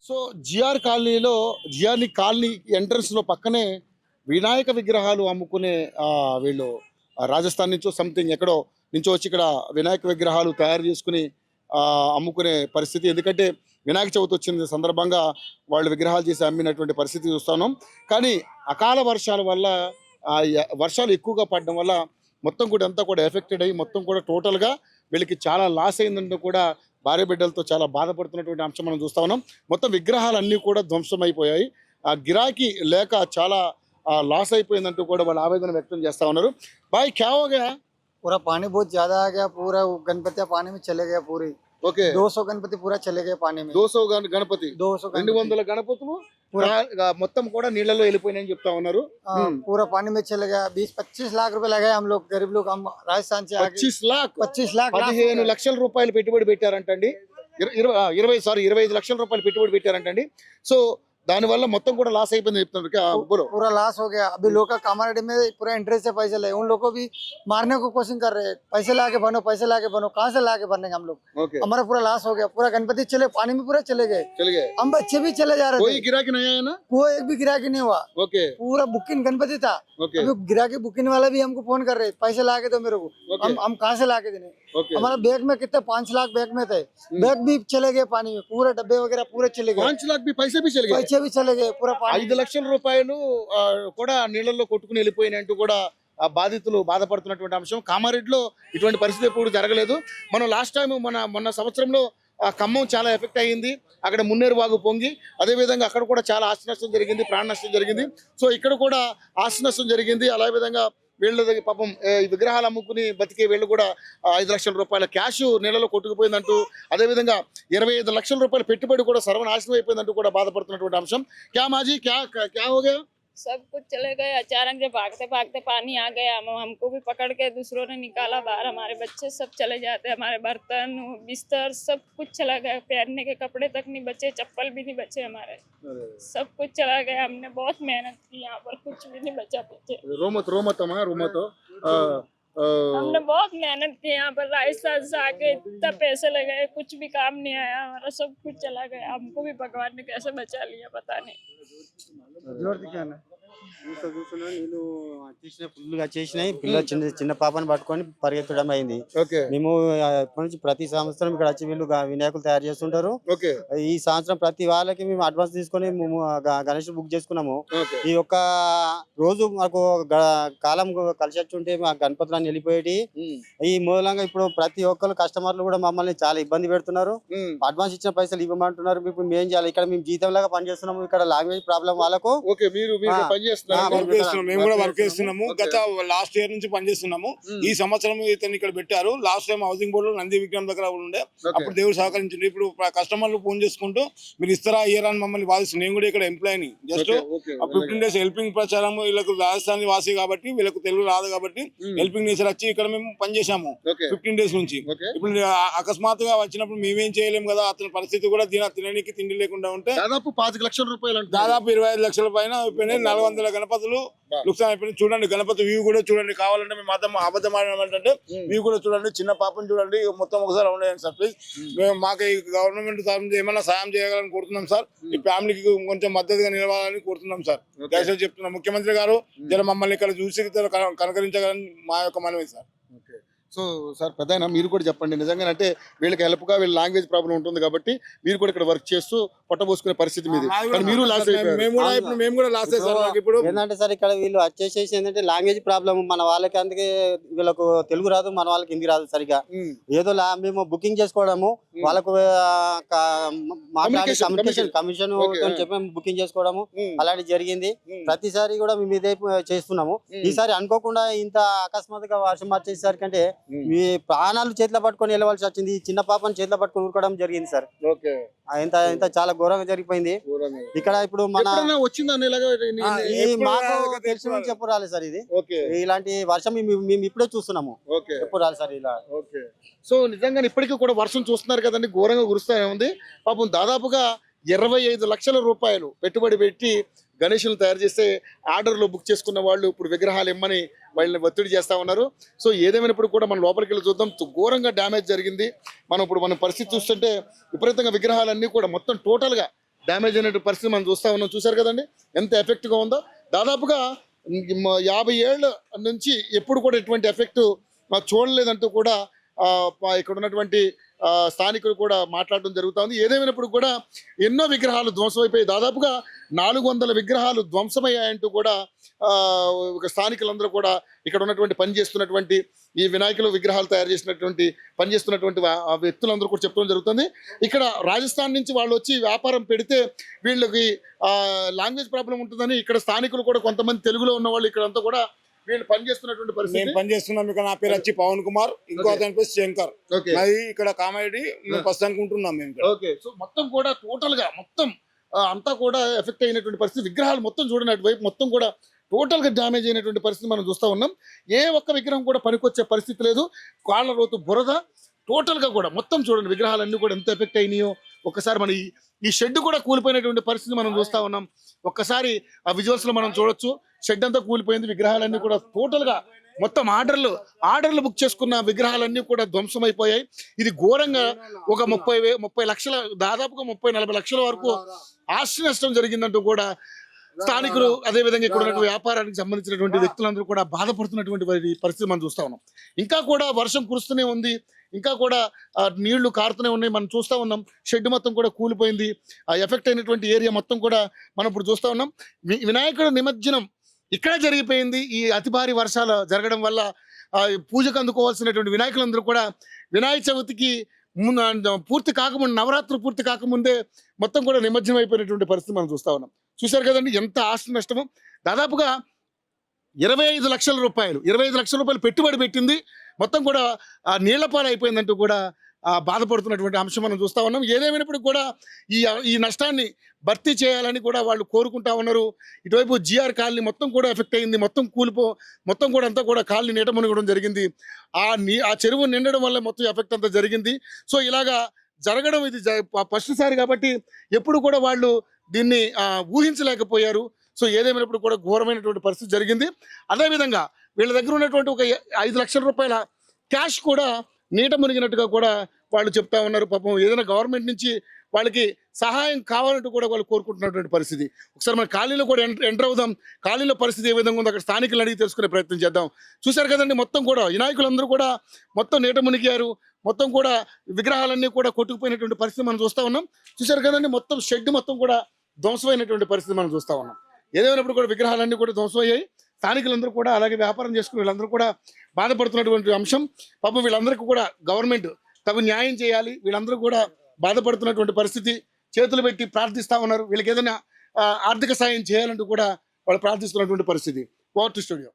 So GR colony entrance లో పక్కనే వినాయక విగ్రహాలు అమ్ముకునే వీళ్ళు రాజస్థాన్ నుంచో సంథింగ్ ఎక్కడో నుంచో వచ్చి ఇక్కడ వినాయక విగ్రహాలు తయారు చేసుకుని అమ్ముకునే పరిస్థితి. ఎందుకంటే వినాయక చవితి వచ్చిన సందర్భంగా వాళ్ళు విగ్రహాలు చేసి అమ్మినటువంటి పరిస్థితి చూస్తున్నాం. కానీ అకాల వర్షాల వల్ల వర్షాలు ఎక్కువగా పడడం వల్ల మొత్తం కూడా అంతా కూడా ఎఫెక్టెడ్ అయ్యి మొత్తం కూడా టోటల్గా వీళ్ళకి చాలా లాస్ అయిందంటూ కూడా భార్య బిడ్డలతో చాలా బాధపడుతున్నటువంటి అంశం మనం చూస్తా ఉన్నాం. మొత్తం విగ్రహాలన్నీ కూడా ధ్వంసం అయిపోయాయి. ఆ గిరాకీ లేక చాలా లాస్ అయిపోయిందంటూ కూడా వాళ్ళు ఆవేదన వ్యక్తం చేస్తా ఉన్నారు. भाई क्या हो गया? पूरा पानी बहुत ज्यादा आ गया, पूरा गणपति पानी में चले गया पूरी। ఓకే 200 गणपति पूरा चले गए पानी में। 200 గణపతి 200 200 గణపతులు మొత్తం కూడా నీళ్ళలో వెళ్ళిపోయినాయని చెప్తా ఉన్నారు. पूरा पानी में चले गया। 20-25 लाख रुपए लगाए हम लोग, गरीब लोग, हम राजस्थान से आके 25 लाख 15 లక్షల రూపాయలు పెట్టుబడి పెట్టారంటండి. 25 లక్షల రూపాయలు పెట్టుబడి పెట్టారంటండి. సో దాని వల్ల మొత్తం కూడా లాస్ అయిపోయింది చెప్తున్నారు. पूरा लॉस हो गया। अभी लोग का कामारेड्डी में पूरा इंटरेस्ट से पैसे ले, उन लोग को भी मारने को कोशिश कर रहे हैं। पैसे लाके बनो, कहाँ से लाके बनेंगे हम लोग? हमारा पूरा लॉस हो गया। पूरा गणपति चले पानी में पूरा चले गए। हम बच्चे भी चले जा रहे थे। कोई गिराकी नहीं आया ना? कोई एक भी गिराकी नहीं हुआ। पूरा बुकिंग गणपति था। अभी गिराकी बुकिंग वाला भी हमको फोन कर रहे, पैसे लाके दो मेरे को। हम कहाँ से लाके देने? हमारा बैग में कितने 5 लाख बैग में थे, बैग भी चले गए पानी में। पूरे डब्बे वगैरह पूरे चले गए। 5 लाख भी पैसे भी चले गए। पैसे भी चले गए पूरा। 5 లక్షల రూపాయలు కూడా నీళ్ళల్లో కొట్టుకుని వెళ్ళిపోయినట్టు కూడా బాధితులు బాధపడుతున్నటువంటి అంశం. కామారెడ్డిలో ఇటువంటి పరిస్థితి ఎప్పుడు జరగలేదు. మనం లాస్ట్ టైం మొన్న సంవత్సరంలో ఖమ్మం చాలా ఎఫెక్ట్ అయ్యింది. అక్కడ మున్నేరు వాగు పొంగి, అదేవిధంగా అక్కడ కూడా చాలా ఆస్తి నష్టం జరిగింది, ప్రాణ నష్టం జరిగింది. సో ఇక్కడ కూడా ఆస్తి నష్టం జరిగింది. అదే విధంగా వీళ్ళ దగ్గర పాపం ఈ విగ్రహాలు అమ్ముకుని బతికే వీళ్ళు కూడా 5 లక్షల రూపాయల క్యాష్ నీళ్ళలో కొట్టుకుపోయిందంటూ, అదేవిధంగా 25 లక్షల రూపాయల పెట్టుబడి కూడా సర్వనాశనం అయిపోయిందంటూ కూడా బాధపడుతున్నటువంటి అంశం. క్యా మాజీ క్యా హో గయా? सब कुछ चले गए अचानक, जब भागते भागते पानी आ गया, हमको भी पकड़ के दूसरों ने निकाला बाहर। हमारे बच्चे सब चले जाते, हमारे बर्तन बिस्तर सब कुछ चला गया। पहनने के कपड़े तक नहीं बचे, चप्पल भी नहीं बचे हमारे, सब कुछ चला गया। हमने बहुत मेहनत की, यहाँ पर कुछ भी नहीं बचा पीछे। रोमत हमने बहुत मेहनत की यहाँ पर, राजस्थान से आके इतना पैसे लगाए, कुछ भी काम नहीं आया हमारा, सब कुछ चला गया। हमको भी भगवान ने कैसे बचा लिया पता नहीं। నీళ్ళు ఫుల్గా చేసినాయి. చిన్న పాపని పట్టుకొని పరిగెత్తడం అయింది. మేము ఎప్పటి నుంచి ప్రతి సంవత్సరం ఇక్కడ వచ్చి వీళ్ళు వినాయకులు తయారు చేస్తుంటారు. ఈ సంవత్సరం ప్రతి వాళ్ళకి మేము అడ్వాన్స్ తీసుకొని గణేష్ బుక్ చేసుకున్నాము. ఈ ఒక్క రోజు మాకు కాలం కలిసి వచ్చి మా గణపతులను వెళ్ళిపోయేటి. ఈ మూలంగా ఇప్పుడు ప్రతి ఒక్కరు కస్టమర్లు కూడా మమ్మల్ని చాలా ఇబ్బంది పెడుతున్నారు. అడ్వాన్స్ ఇచ్చిన పైసలు ఇవ్వమంటున్నారు. ఇప్పుడు మేము చేయాలి? ఇక్కడ మేము జీతం లాగా పనిచేస్తున్నాము. ఇక్కడ లాంగ్వేజ్ ప్రాబ్లం వాళ్ళకు. మేము కూడా వర్క్ చేస్తున్నాము. గత లాస్ట్ ఇయర్ నుంచి పనిచేస్తున్నాము. ఈ సంవత్సరం ఇతను ఇక్కడ పెట్టారు. Last time housing board Nandi విగ్రహం దగ్గర ఉండే, అప్పుడు దేవుడు సహకరించింది. ఇప్పుడు కస్టమర్లు ఫోన్ చేసుకుంటూ మీరు ఇస్తారా ఇయర్ అని మమ్మల్ని బాధిస్తుంది. నేను కూడా ఇక్కడ ఎంప్లాయీని. జస్ట్ 15 days హెల్పింగ్ ప్రచారం. వీళ్ళకు రాజస్థాన్ వాసి కాబట్టి, వీళ్ళకు తెలుగు రాదు కాబట్టి హెల్పింగ్ నేచర్ వచ్చి ఇక్కడ మేము పనిచేసాము 15 days నుంచి. ఇప్పుడు అకస్మాత్తుగా వచ్చినప్పుడు మేమేం చేయలేము కదా. అతని పరిస్థితి కూడా తినడానికి తిండి లేకుండా ఉంటే దాదాపు 5 లక్షల రూపాయలు, దాదాపు 25 లక్షల పైన అయిపోయినాయి. 400 గణపతులు లుక్సాన్ అయిపోయినాయి. చూడండి గణపతి వ్యూ కూడా చూడండి. కావాలంటే మేము అబద్ధం ఆడినామంటే వ్యూ కూడా చూడండి. చిన్న పాపను చూడండి. మొత్తం ఒకసారి ఉండేయండి సార్ ప్లీజ్. మేము మాకు ఈ గవర్నమెంట్ ఏమైనా సాయం చేయగలని కోరుతున్నాం సార్. ఈ ఫ్యామిలీకి కొంచెం మద్దతుగా నిలవాలని కోరుతున్నాం సార్. దయచేసి చెప్తున్నాం, ముఖ్యమంత్రి గారు జర మమ్మల్ని ఇక్కడ చూసి కనకరించగలని మా యొక్క మనవి సార్. సో సార్ పెద్దయినా మీరు కూడా చెప్పండి, నిజంగా అంటే వీళ్ళకి హెల్ప్గా వీళ్ళ లాంగ్వేజ్ ప్రాబ్లం ఉంటుంది కాబట్టి మీరు కూడా ఇక్కడ వర్క్ చేస్తూ పొట్టబోసుకునే పరిస్థితి మీది. మీరు లాస్ ఇప్పుడు ఏంటంటే సార్ ఇక్కడ వీళ్ళు వచ్చేసేసి ఏంటంటే లాంగ్వేజ్ ప్రాబ్లం మన వాళ్ళకి. అందుకే వీళ్ళకు తెలుగు రాదు, మన వాళ్ళకి హిందీ రాదు సరిగా. ఏదో మేము బుకింగ్ చేసుకోవడము, వాళ్ళకు మాట్లాడి కమిషన్ చెప్పి బుకింగ్ చేసుకోవడము అలాంటి జరిగింది. ప్రతిసారి కూడా మేము ఇదే చేస్తున్నాము. ఈసారి అనుకోకుండా ఇంత అకస్మాత్తుగా వర్షం వచ్చేసరికి అంటే మీ ప్రాణాలు చేతిలో పట్టుకొని వెళ్ళవలసి వచ్చింది. చిన్న పాపను చేతిలో పట్టుకొని ఊరుకోవడం జరిగింది సార్. ఇంత చాలా ఘోరంగా జరిగిపోయింది ఇక్కడ. ఇప్పుడు మన మాకు తెలిసి ఎప్పుడు రాలేదు సార్ ఇది. ఇలాంటి వర్షం మేము ఇప్పుడే చూస్తున్నాము. ఎప్పుడు రాలేదు సార్ ఇలా. సో నిజంగా ఇప్పటికీ కూడా వర్షం చూస్తున్నారు కదండి, ఘోరంగా కురుస్తూనే ఉంది. పాపం దాదాపుగా 25 లక్షల రూపాయలు పెట్టుబడి పెట్టి గణేషులను తయారు చేస్తే ఆర్డర్లో బుక్ చేసుకున్న వాళ్ళు ఇప్పుడు విగ్రహాలు ఇమ్మని వాళ్ళని ఒత్తిడి చేస్తా ఉన్నారు. సో ఏదేమైనప్పుడు కూడా మనం లోపలికి వెళ్ళి చూద్దాం. ఘోరంగా డ్యామేజ్ జరిగింది. మనం పరిస్థితి చూస్తుంటే విపరీతంగా విగ్రహాలన్నీ కూడా మొత్తం టోటల్గా డ్యామేజ్ అయినటువంటి పరిస్థితి మనం చూస్తూ ఉన్నాం. చూసారు కదండి ఎంత ఎఫెక్ట్గా ఉందో. దాదాపుగా 50 ఏళ్ళ నుంచి ఎప్పుడు కూడా ఎటువంటి ఎఫెక్ట్ చూడలేదంటూ కూడా ఇక్కడ ఉన్నటువంటి స్థానికులు కూడా మాట్లాడడం జరుగుతుంది. ఏదేమైనప్పుడు కూడా ఎన్నో విగ్రహాలు ధ్వంసమైపోయి దాదాపుగా 400 విగ్రహాలు ధ్వంసమయ్యాయంటూ కూడా స్థానికులందరూ కూడా ఇక్కడ ఉన్నటువంటి పనిచేస్తున్నటువంటి ఈ వినాయకులు విగ్రహాలు తయారు చేసినటువంటి పనిచేస్తున్నటువంటి వ్యక్తులందరూ కూడా చెప్పడం జరుగుతుంది. ఇక్కడ రాజస్థాన్ నుంచి వాళ్ళు వచ్చి వ్యాపారం పెడితే వీళ్ళకి లాంగ్వేజ్ ప్రాబ్లం ఉంటుందని ఇక్కడ స్థానికులు కూడా కొంతమంది తెలుగులో ఉన్న వాళ్ళు ఇక్కడంతా కూడా వీళ్ళు పనిచేస్తున్నటువంటి పరిస్థితి. మేము పనిచేస్తున్నాం ఇక్కడ. నా పేరు వచ్చి పవన్ కుమార్, ఇంకో అతని పేరు శంకర్. అది ఇక్కడ కామెడీ మేము ప్రస్తుతానికి ఉంటున్నాం మేము. ఓకే, సో మొత్తం కూడా టోటల్ గా మొత్తం అంతా కూడా ఎఫెక్ట్ అయినటువంటి పరిస్థితి. విగ్రహాలు మొత్తం చూడండి అటువైపు మొత్తం కూడా టోటల్ గా డ్యామేజ్ అయినటువంటి పరిస్థితి మనం చూస్తూ ఉన్నాం. ఏ ఒక్క విగ్రహం కూడా పనికొచ్చే పరిస్థితి లేదు. కాళ్ళ రోతు బురద టోటల్ గా కూడా మొత్తం చూడండి విగ్రహాలన్నీ కూడా ఎంత ఎఫెక్ట్ అయినాయో. ఒక్కసారి మన ఈ షెడ్ కూడా కూలిపోయినటువంటి పరిస్థితి మనం చూస్తూ ఉన్నాం. ఒక్కసారి ఆ విజువల్స్ లో మనం చూడొచ్చు. షెడ్ అంతా కూలిపోయింది. విగ్రహాలన్నీ కూడా టోటల్ గా మొత్తం ఆర్డర్లు బుక్ చేసుకున్న విగ్రహాలన్నీ కూడా ధ్వంసమైపోయాయి. ఇది ఘోరంగా ఒక 30 లక్షల దాదాపుగా 30-40 లక్షల వరకు ఆస్తి నష్టం జరిగిందంటూ కూడా స్థానికులు అదేవిధంగా ఇక్కడ ఉన్నటువంటి వ్యాపారానికి సంబంధించినటువంటి వ్యక్తులందరూ కూడా బాధపడుతున్నటువంటి పరిస్థితి మనం చూస్తూ ఉన్నాం. ఇంకా కూడా వర్షం కురుస్తూనే ఉంది. ఇంకా కూడా నీళ్లు కారుతూనే ఉన్నాయి. మనం చూస్తూ ఉన్నాం షెడ్ మొత్తం కూడా కూలిపోయింది. ఆ ఎఫెక్ట్ అయినటువంటి ఏరియా మొత్తం కూడా మనం ఇప్పుడు చూస్తూ ఉన్నాం. వినాయకుడు నిమజ్జనం ఇక్కడ జరిగిపోయింది. ఈ అతి భారీ వర్షాలు జరగడం వల్ల పూజకు అందుకోవాల్సినటువంటి వినాయకులందరూ కూడా వినాయక చవితికి పూర్తి కాకముందు నవరాత్రులు పూర్తి కాకముందే మొత్తం కూడా నిమజ్జనం అయిపోయినటువంటి పరిస్థితి మనం చూస్తూ ఉన్నాం. చూశారు కదండి ఎంత ఆస్తి నష్టము. దాదాపుగా 25 లక్షల రూపాయలు పెట్టుబడి పెట్టింది మొత్తం కూడా నీళ్ల పాలు అయిపోయిందంటూ కూడా బాధపడుతున్నటువంటి అంశం మనం చూస్తూ ఉన్నాం. ఏదేమైనప్పుడు కూడా ఈ నష్టాన్ని భర్తీ చేయాలని కూడా వాళ్ళు కోరుకుంటా ఉన్నారు. ఇటువైపు జిఆర్ కాలనీ మొత్తం కూడా ఎఫెక్ట్ అయింది. మొత్తం కూడా అంతా కూడా కాలనీ నీట మునగడం జరిగింది. ఆ చెరువు నిండడం వల్ల మొత్తం ఎఫెక్ట్ అంతా జరిగింది. సో ఇలాగా జరగడం ఇది ఫస్ట్ సారి కాబట్టి ఎప్పుడు కూడా వాళ్ళు దీన్ని ఊహించలేకపోయారు. సో ఏదేమైనప్పుడు కూడా ఘోరమైనటువంటి పరిస్థితి జరిగింది. అదేవిధంగా వీళ్ళ దగ్గర ఉన్నటువంటి ఒక 5 లక్షల రూపాయల క్యాష్ కూడా నీట మునిగినట్టుగా కూడా వాళ్ళు చెప్తా ఉన్నారు. పాపం ఏదైనా గవర్నమెంట్ నుంచి వాళ్ళకి సహాయం కావాలంటూ కూడా వాళ్ళు కోరుకుంటున్నటువంటి పరిస్థితి. ఒకసారి మన కాలనీలో కూడా ఎంటర్ అవుదాం. కాలనీలో పరిస్థితి ఏ విధంగా ఉందో అక్కడ స్థానికులను అడిగి తెలుసుకునే ప్రయత్నం చేద్దాం. చూశారు కదండి మొత్తం కూడా వినాయకులందరూ కూడా మొత్తం నీట మునిగారు. మొత్తం కూడా విగ్రహాలన్నీ కూడా కొట్టుకుపోయినటువంటి పరిస్థితి మనం చూస్తూ ఉన్నాం. చూశారు కదండి మొత్తం షెడ్ మొత్తం కూడా ధ్వంసమైనటువంటి పరిస్థితి మనం చూస్తూ ఉన్నాం. ఏదైనప్పుడు కూడా విగ్రహాలన్నీ కూడా ధ్వంసమయ్యాయి. స్థానికులందరూ కూడా అలాగే వ్యాపారం చేసుకుని వీళ్ళందరూ కూడా బాధపడుతున్నటువంటి అంశం. పాపం వీళ్ళందరికీ కూడా గవర్నమెంట్ తగు న్యాయం చేయాలి. వీళ్ళందరూ కూడా బాధపడుతున్నటువంటి పరిస్థితి. చేతులు పెట్టి ప్రార్థిస్తా ఉన్నారు. వీళ్ళకి ఏదైనా ఆర్థిక సాయం చేయాలంటూ కూడా వాళ్ళు ప్రార్థిస్తున్నటువంటి పరిస్థితి. Over to studio.